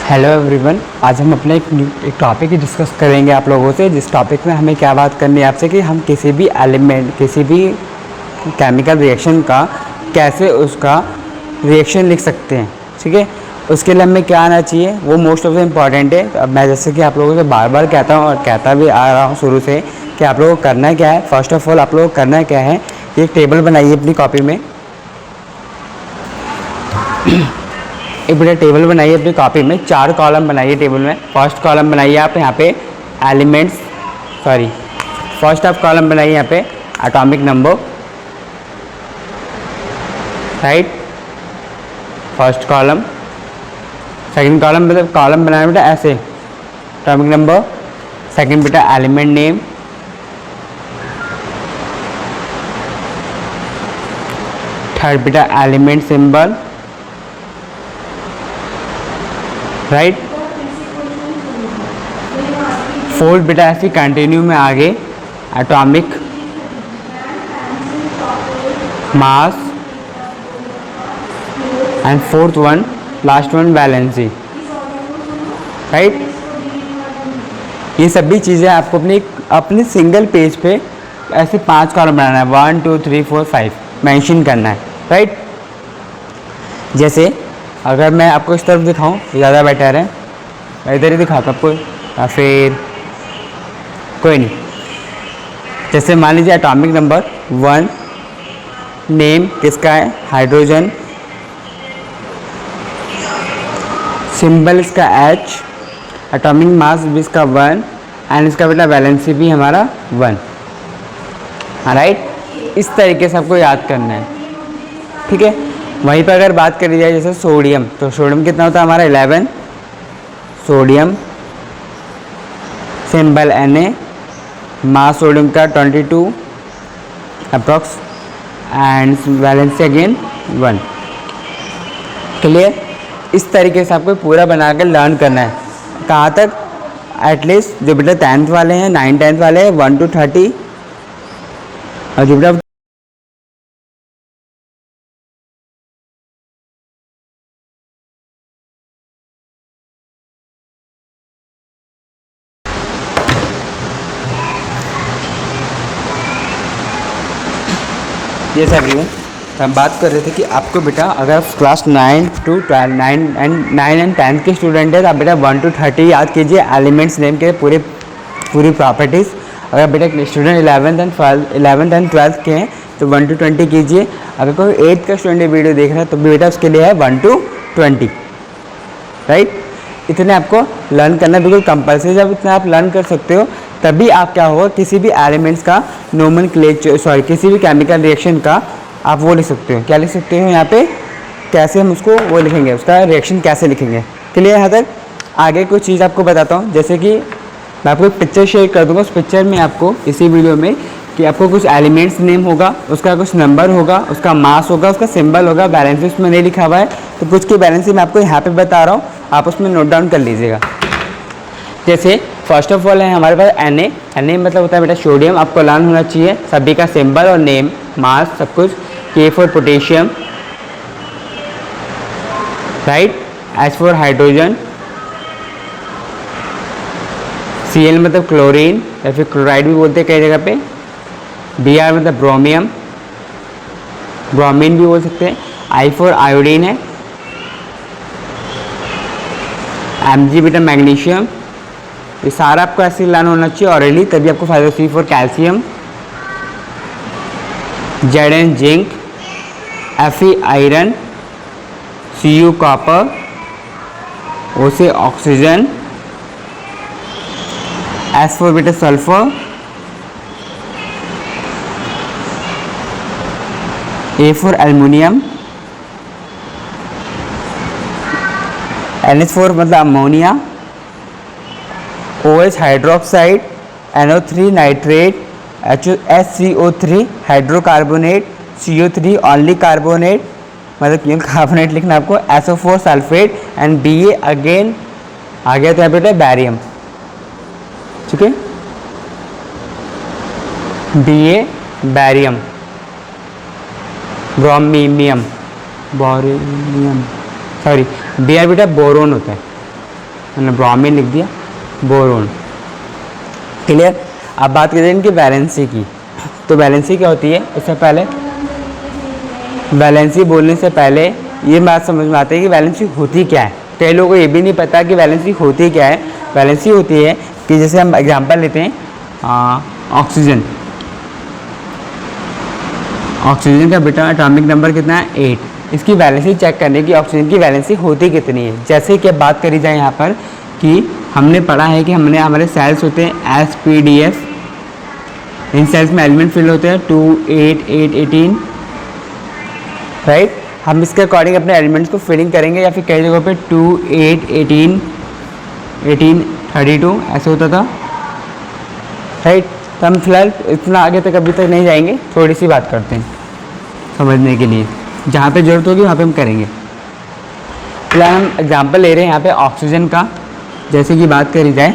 Hello everyone, आज हम अपना एक टॉपिक ही डिस्कस करेंगे आप लोगों से। जिस टॉपिक में हमें क्या बात करनी है आपसे कि हम किसी भी एलिमेंट, किसी भी केमिकल रिएक्शन का कैसे उसका रिएक्शन लिख सकते हैं। ठीक है, उसके लिए हमें क्या आना चाहिए वो मोस्ट ऑफ द इम्पॉर्टेंट है। अब मैं जैसे कि आप लोगों से बार बार कहता हूँ और कहता भी आ रहा हूँ शुरू से कि आप लोगों को करना क्या है। फर्स्ट ऑफ ऑल आप लोगों को करना क्या है, एक टेबल बनाइए अपनी कॉपी में। एक बड़ा टेबल बनाइए अपनी कॉपी में, 4 कॉलम बनाइए टेबल में। फर्स्ट कॉलम बनाइए आप यहाँ पे एलिमेंट्स, फर्स्ट आप कॉलम बनाइए यहाँ पे atomic number, right. First column, second column मतलब कॉलम बनाना बेटा ऐसे, एटॉमिक नंबर। सेकंड बेटा एलिमेंट नेम, थर्ड बेटा एलिमेंट सिंबल, राइट। फोर्थ बेटा ऐसे कंटिन्यू में आगे atomic mass and fourth one last one valency, right. ये सभी चीज़ें आपको अपने सिंगल पेज पे ऐसे 5 कॉलम बनाना है, 1 2 3 4 5 मेंशन करना है, राइट। जैसे अगर मैं आपको इस तरफ दिखाऊं ज़्यादा बेटर है, मैं इधर ही दिखाता आपको या फिर कोई नहीं। जैसे मान लीजिए एटॉमिक नंबर 1, नेम किसका है हाइड्रोजन, सिंबल इसका H, एटॉमिक मास भी इसका 1 एंड इसका बेटा वैलेंसी भी हमारा 1, राइट। इस तरीके से आपको याद करना है, ठीक है। वहीं पर अगर बात करी जाए जैसे सोडियम, तो सोडियम कितना होता है हमारा 11, सोडियम सिंबल Na, मास सोडियम का 22 approx and valency again 1। Clear. इस तरीके से आपको पूरा बना कर लर्न करना है। कहाँ तक, एटलीस्ट जो बेटा 10th वाले हैं, 9 10th वाले हैं 1 to 30, और जो बेटा ये सभी हूँ। हम बात कर रहे थे कि आपको बेटा अगर क्लास 9 to 12 9 एंड 10 के स्टूडेंट है तो आप बेटा 1 to 30 याद कीजिए एलिमेंट्स नेम के पूरी प्रॉपर्टीज़। अगर बेटा स्टूडेंट 11th एंड 12th के हैं तो 1 to 20 कीजिए। अगर कोई 8th का स्टूडेंट वीडियो देख रहा है तो बेटा उसके लिए है 1 to 20, राइट। इतने आपको लर्न करना बिल्कुल कंपल्सरी। जब इतना आप लर्न कर सकते हो तभी आप क्या होगा, किसी भी एलिमेंट्स का नोमेनक्लेचर, किसी भी केमिकल रिएक्शन का आप वो लिख सकते हो। क्या लिख सकते हो यहाँ पे, कैसे हम उसको वो लिखेंगे, उसका रिएक्शन कैसे लिखेंगे। क्लियर। यहाँ तक आगे कुछ चीज़ आपको बताता हूँ। जैसे कि मैं आपको एक पिक्चर शेयर कर दूँगा, उस पिक्चर में आपको इसी वीडियो में कि आपको कुछ एलिमेंट्स नेम होगा, उसका कुछ नंबर होगा, उसका मास होगा, उसका सिंबल होगा, बैलेंस उसमें नहीं लिखा हुआ है तो कुछ की बैलेंस मैं आपको यहाँ पे बता रहा हूँ, आप उसमें नोट डाउन कर लीजिएगा। जैसे फर्स्ट ऑफ ऑल है हमारे पास Na मतलब होता है बेटा सोडियम, आपको लर्न होना चाहिए सभी का सिंबल और नेम, मास सब कुछ। K for potassium, right. H for hydrogen, Cl मतलब क्लोरीन या फिर क्लोराइड भी बोलते हैं कई जगह पे। Br मतलब ब्रोमियम, ब्रोमीन भी बोल सकते हैं। I फॉर आयोडीन है। Mg बेटा मैग्नीशियम। ये सारा आपको ऐसे लर्न होना चाहिए ऑलरेडी, तभी आपको फायदा। C for calcium, Zn zinc, Fe iron, Cu copper, O से ऑक्सीजन, S फॉर बेटा sulphur, A for aluminium, NH for मतलब ammonia, OH hydroxide, NO3 nitrate, HCO3 hydrocarbonate, CO3 only carbonate मतलब केवल कार्बोनेट लिखना आपको, SO4 sulphate and Ba again आ गया तो यहाँ पे बैरियम, ठीक है। Ba barium, brominium, boronium, sorry Br बेटा बोरोन होता है, मैंने ब्रोमीन लिख दिया, बोरोन। क्लियर। अब बात करें इनकी वैलेंसी की। तो वैलेंसी क्या होती है, उससे पहले वैलेंसी बोलने से पहले ये बात समझ में आती है कि वैलेंसी होती क्या है। कई लोगों को ये भी नहीं पता कि वैलेंसी होती क्या है। वैलेंसी होती है कि जैसे हम एग्जांपल लेते हैं ऑक्सीजन। ऑक्सीजन का बेटा एटॉमिक नंबर कितना है, 8। इसकी वैलेंसी चेक करने की ऑक्सीजन की वैलेंसी होती कितनी है। जैसे कि बात करी जाए यहाँ पर कि हमने पढ़ा है कि हमारे सेल्स होते हैं SPDF। इन सेल्स में एलिमेंट फिल होते हैं 2, 8, 8, 18, राइट। हम इसके अकॉर्डिंग अपने एलिमेंट्स को फिलिंग करेंगे, या फिर कई जगहों पे 2, 8, 18, 18, 32 ऐसे होता था, राइट। तो हम फिलहाल इतना आगे तक अभी तक नहीं जाएंगे, थोड़ी सी बात करते हैं समझने के लिए। जहाँ पे ज़रूरत होगी वहाँ पे हम करेंगे। फिलहाल हम एग्जांपल ले रहे हैं यहाँ पे ऑक्सीजन का। जैसे कि बात करी जाए,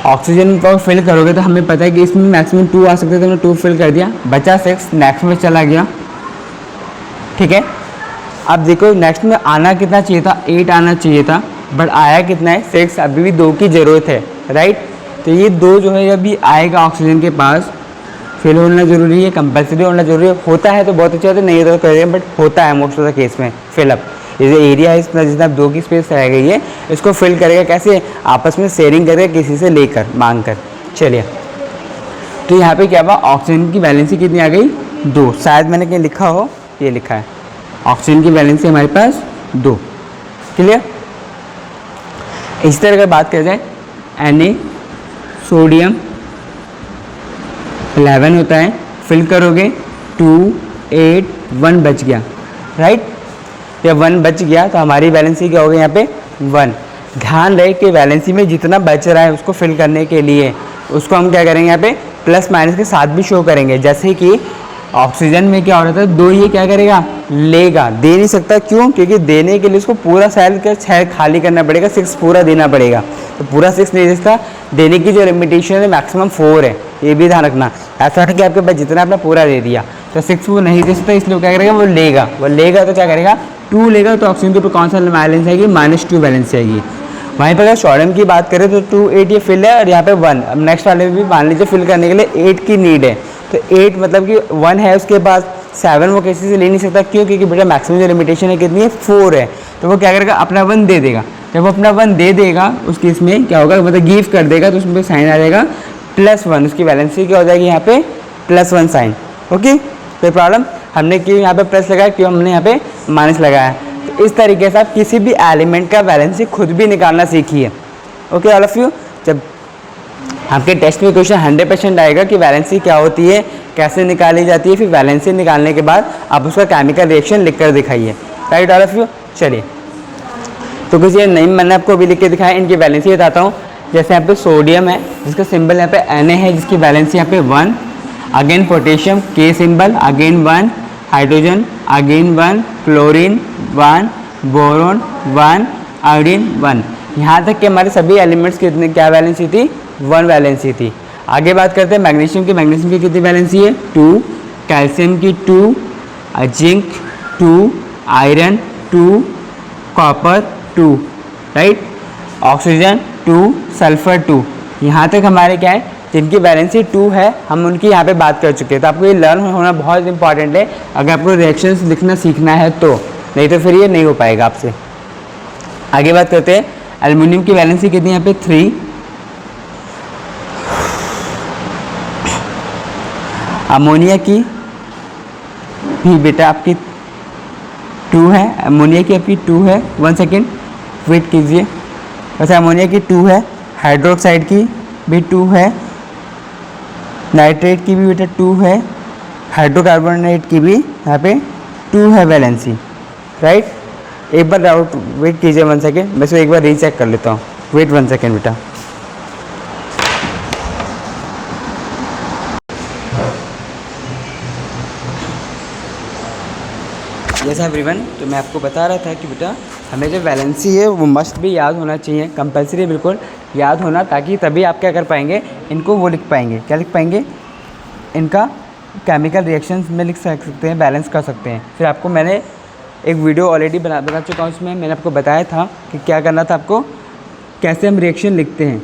ऑक्सीजन को फिल करोगे तो हमें पता है कि इसमें मैक्सिमम 2 आ सकते थे, हमने 2 फिल कर दिया, बचा 6, नेक्स्ट में चला गया, ठीक है। अब देखो नेक्स्ट में आना कितना चाहिए था, 8 आना चाहिए था, बट आया कितना है, 6। अभी भी 2 की ज़रूरत है, राइट। तो ये 2 जो है अभी आएगा ऑक्सीजन के पास, फिल होना ज़रूरी है, कंपल्सरी होना ज़रूरी है। होता है तो बहुत अच्छा होता है, नहीं तो करेंगे, बट होता है मोस्ट ऑफ द केस में फिलअप। ये जो एरिया है इसमें जितना 2 की स्पेस रह गई है, इसको फिल करेगा कैसे, आपस में शेयरिंग करके, किसी से लेकर मांग कर। चलिए, तो यहाँ पे क्या हुआ, ऑक्सीजन की वैलेंसी कितनी आ गई, 2। शायद मैंने कहीं लिखा हो, ये लिखा है ऑक्सीजन की वैलेंसी हमारे पास 2। क्लियर। इस तरह अगर बात करें जाए Na, सोडियम 11 होता है, फिल करोगे 2, 8, 1 बच गया, राइट। या 1 बच गया तो हमारी वैलेंसी क्या होगी यहाँ पे, 1। ध्यान रहे कि वैलेंसी में जितना बच रहा है उसको फिल करने के लिए उसको हम क्या करेंगे यहाँ पे प्लस माइनस के साथ भी शो करेंगे। जैसे कि ऑक्सीजन में क्या हो रहा था, 2 ये क्या करेगा, लेगा, दे नहीं सकता, क्यों, क्योंकि देने के लिए उसको पूरा सेल का 6 खाली करना पड़ेगा, 6 पूरा देना पड़ेगा। तो पूरा 6 नहीं दे सकता, देने की जो लिमिटेशन है मैक्सिमम 4 है, ये भी ध्यान रखना। ऐसा कि आपके पास जितना आपने पूरा दे दिया तो 6 वो नहीं दे सकता, इसलिए क्या करेगा, वो लेगा तो क्या करेगा, 2 लेगा। तो ऑक्सीजन के ऊपर कौन सा बैलेंस आएगी, -2 बैलेंस आएगी। वहीं पर अगर सोडियम की बात करें तो 2, 8 ये फिल है, और यहाँ पे 1। अब नेक्स्ट वाले में भी मान लीजिए फिल करने के लिए 8 की नीड है, तो 8 मतलब कि 1 है उसके पास, 7 वो किसी से ले नहीं सकता, क्यों, क्योंकि बेटा मैक्सिमम जो लिमिटेशन है कितनी है, 4 है। तो वो क्या करेगा, अपना 1 दे देगा। जब वो अपना 1 दे देगा उसके इसमें क्या होगा, मतलब गिव कर देगा, तो उसमें साइन आ जाएगा +1। उसकी वैलेंसी क्या हो जाएगी यहाँ पे, +1 साइन। ओके, कोई प्रॉब्लम, हमने क्यों यहाँ पे प्लस लगाया, क्यों हमने यहाँ पे माइनस लगाया। तो इस तरीके से आप किसी भी एलिमेंट का वैलेंसी खुद भी निकालना सीखिए। ओके ऑल ऑफ यू, जब आपके टेस्ट में क्वेश्चन 100% आएगा कि वैलेंसी क्या होती है, कैसे निकाली जाती है, फिर वैलेंसी निकालने के बाद आप उसका केमिकल रिएक्शन लिख कर दिखाइए, राइट ऑल ऑफ यू। चलिए, तो कुछ ये नहीं मैंने आपको अभी लिख के दिखाया, इनकी वैलेंसी बताता हूँ। जैसे यहाँ पे सोडियम है जिसका सिंबल यहाँ पे Na है, जिसकी वैलेंसी यहाँ पे 1। Again potassium K symbol, again 1। Hydrogen again 1। Chlorine 1। Boron 1। Iodine 1। यहाँ तक कि हमारे सभी एलिमेंट्स की कितनी क्या वैलेंसी थी, 1 वैलेंसी थी। आगे बात करते हैं मैग्नीशियम की। मैग्नीशियम की कितनी वैलेंसी है, 2। कैल्शियम की 2। Zinc 2। Iron 2। Copper 2, right. Oxygen 2। Sulphur 2। यहाँ तक हमारे क्या है, जिनकी वैलेंसी 2 है, हम उनकी यहाँ पे बात कर चुके हैं। तो आपको ये लर्न होना बहुत इंपॉर्टेंट है अगर आपको रिएक्शंस लिखना सीखना है तो, नहीं तो फिर ये नहीं हो पाएगा आपसे। आगे बात करते हैं, एल्युमिनियम की वैलेंसी कितनी है यहाँ पे, 3। अमोनिया की भी बेटा आपकी 2 है, अमोनिया की आपकी 2 है। 1 सेकेंड वेट कीजिए। वैसे अमोनिया की 2 है, हाइड्रोक्साइड की भी 2 है, नाइट्रेट की भी बेटा 2 है, हाइड्रोकार्बोनेट की भी यहाँ पे 2 है वैलेंसी, राइट। एक बार डाउट वेट कीजिए 1 सेकेंड, मैं इसको एक बार रीचेक कर लेता हूँ। वेट 1 सेकेंड बेटा। यस एवरीवन, तो मैं आपको बता रहा था कि बेटा हमें जो वैलेंसी है वो मस्ट भी याद होना चाहिए, कंपलसरी बिल्कुल याद होना, ताकि तभी आप क्या कर पाएंगे, इनको वो लिख पाएंगे, क्या लिख पाएंगे, इनका केमिकल रिएक्शंस में लिख सकते हैं, बैलेंस कर सकते हैं। फिर आपको मैंने एक वीडियो ऑलरेडी बता चुका हूँ, उसमें मैंने आपको बताया था कि क्या करना था आपको, कैसे हम रिएक्शन लिखते हैं,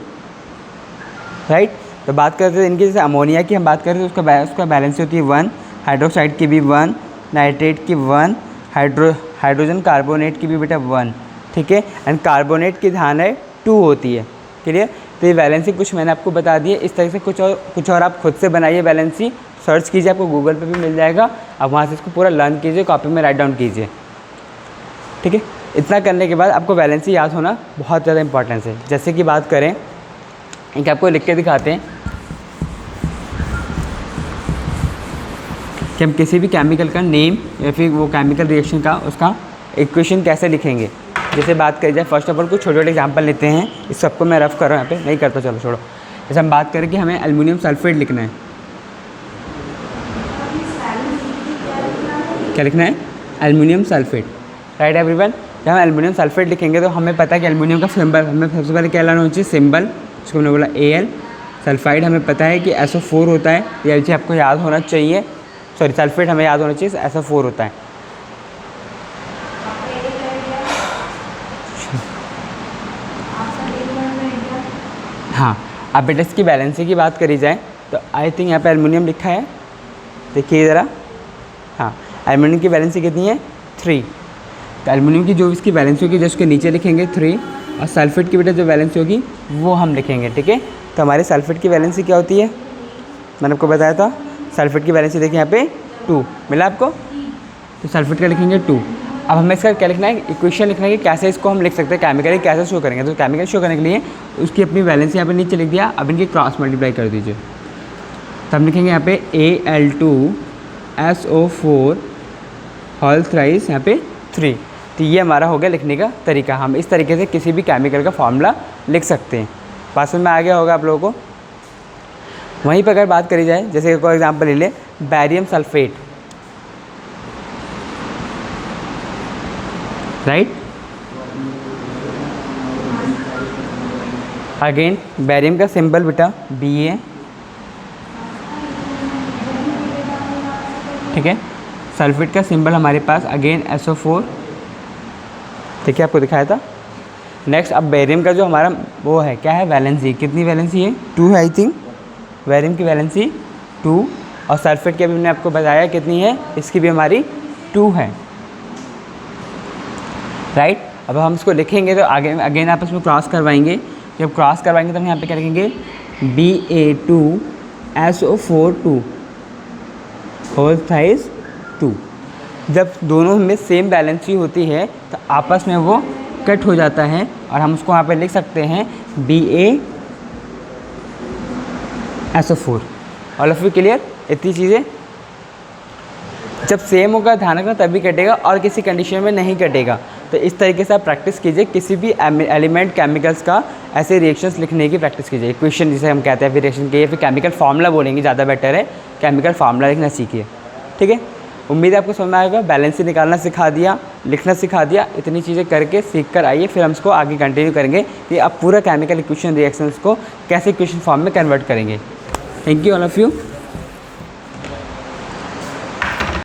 राइट। तो बात करते हैं इनकी, जैसे अमोनिया की हम बात करें तो उसका बैलेंस होती है 1, हाइड्रोक्साइड की भी 1, नाइट्रेट की 1, हाइड्रोजन कार्बोनेट की भी बेटा 1, ठीक है। एंड कार्बोनेट की ध्यान है 2 होती है, क्लियर। तो ये वैलेंसी कुछ मैंने आपको बता दी है। इस तरह से कुछ और आप खुद से बनाइए वैलेंसी, सर्च कीजिए, आपको गूगल पे भी मिल जाएगा, आप वहाँ से इसको पूरा लर्न कीजिए, कॉपी में राइट डाउन कीजिए, ठीक है। इतना करने के बाद आपको वैलेंसी याद होना बहुत ज़्यादा इंपॉर्टेंस है। जैसे कि बात करें, एक आपको लिख के दिखाते हैं कि हम किसी भी केमिकल का नेम या फिर वो केमिकल रिएक्शन का उसका इक्वेशन कैसे लिखेंगे। जैसे बात करी जाए, फर्स्ट ऑफ ऑल कुछ छोटे छोटे एग्जांपल लेते हैं, इस सबको मैं रफ कर रहा हूँ यहाँ पे, नहीं करता, चलो छोड़ो। जैसे हम बात करें कि हमें एल्युमिनियम सल्फेट लिखना है, क्या लिखना है, एल्युमिनियम सल्फेट, राइट एवरीवन। जब हम एल्युमिनियम सल्फेट लिखेंगे तो हमें पता है कि एल्युमिनियम का सिंबल हमें सबसे पहले क्या लाना चाहिए, सिंबल, जिसको हमने बोला Al। सल्फाइड हमें पता है कि SO4 होता है, ये चीज़ आपको याद होना चाहिए, सॉरी सल्फेट हमें याद होना चाहिए SO4 होता है। हाँ, अब बेटा इसकी बैलेंसी की बात करी जाए तो आई थिंक यहाँ पे एल्युमिनियम लिखा है, देखिए ज़रा, हाँ एल्युमिनियम की बैलेंसी कितनी है 3। तो एल्युमिनियम की जो इसकी बैलेंसी होगी जस्ट के नीचे लिखेंगे 3, और सल्फेट की बेटा जो बैलेंसी होगी वो हम लिखेंगे, ठीक है। तो हमारे सल्फेट की बैलेंसी क्या होती है, मैंने आपको बताया था, सल्फेट की बैलेंसी देखिए यहाँ पे 2 मिला आपको, तो सल्फेट का लिखेंगे 2। अब हमें इसका क्या लिखना है, इक्वेशन लिखना है कि कैसे इसको हम लिख सकते हैं, केमिकली कैसे शो करेंगे। तो केमिकल शो करने के लिए उसकी अपनी बैलेंस यहाँ पे नीचे लिख दिया, अब इनकी क्रॉस मल्टीप्लाई कर दीजिए। तो हम लिखेंगे यहाँ पे Al2SO4 होल थ्राइस यहाँ पे 3। तो ये हमारा हो गया लिखने का तरीका। हम इस तरीके से किसी भी केमिकल का फॉर्मूला लिख सकते हैं। बात समझ में आ गया होगा आप लोगों को। वहीं पर अगर बात करी जाए, जैसे कोई एग्जांपल ले लें, barium sulphate, right. Again barium का सिंबल बेटा Ba, ठीक है। सल्फेट का सिंबल हमारे पास अगेन SO4, ठीक है, आपको दिखाया था। नेक्स्ट अब बैरियम का जो हमारा वो है क्या है, वैलेंसी, कितनी वैलेंसी है 2 है आई थिंक, बैरियम की वैलेंसी 2, और सल्फेट की अभी मैंने आपको बताया कितनी है, इसकी भी हमारी 2 है, राइट। अब हम इसको लिखेंगे तो आगे अगेन आप इसमें क्रॉस करवाएंगे, जब क्रॉस करवाएंगे तो हम यहाँ पे क्या लिखेंगे, Ba2SO4 2 होल थ्राइस 2। जब दोनों में सेम बैलेंसी होती है तो आपस में वो कट हो जाता है, और हम उसको यहाँ पे लिख सकते हैं BaSO4। All of you clear, इतनी चीज़ें। जब सेम होगा ध्यान रखना तभी कटेगा, और किसी कंडीशन में नहीं कटेगा। तो इस तरीके से आप प्रैक्टिस कीजिए, किसी भी एलिमेंट केमिकल्स का ऐसे रिएक्शंस लिखने की प्रैक्टिस कीजिए। इक्वेशन जिसे हम कहते हैं फिर रिएक्शन के, या फिर केमिकल फार्मूला बोलेंगे ज़्यादा बेटर है, केमिकल फार्मूला लिखना सीखिए, ठीक है। उम्मीद है आपको समझ में आएगा। बैलेंस निकालना सिखा दिया, लिखना सिखा दिया, इतनी चीज़ें करके सीख कर आइए, फिर हम इसको आगे कंटिन्यू करेंगे कि आप पूरा केमिकल इक्वेशन रिएक्शंस को कैसे इक्वेशन फॉर्म में कन्वर्ट करेंगे। Thank you all of you.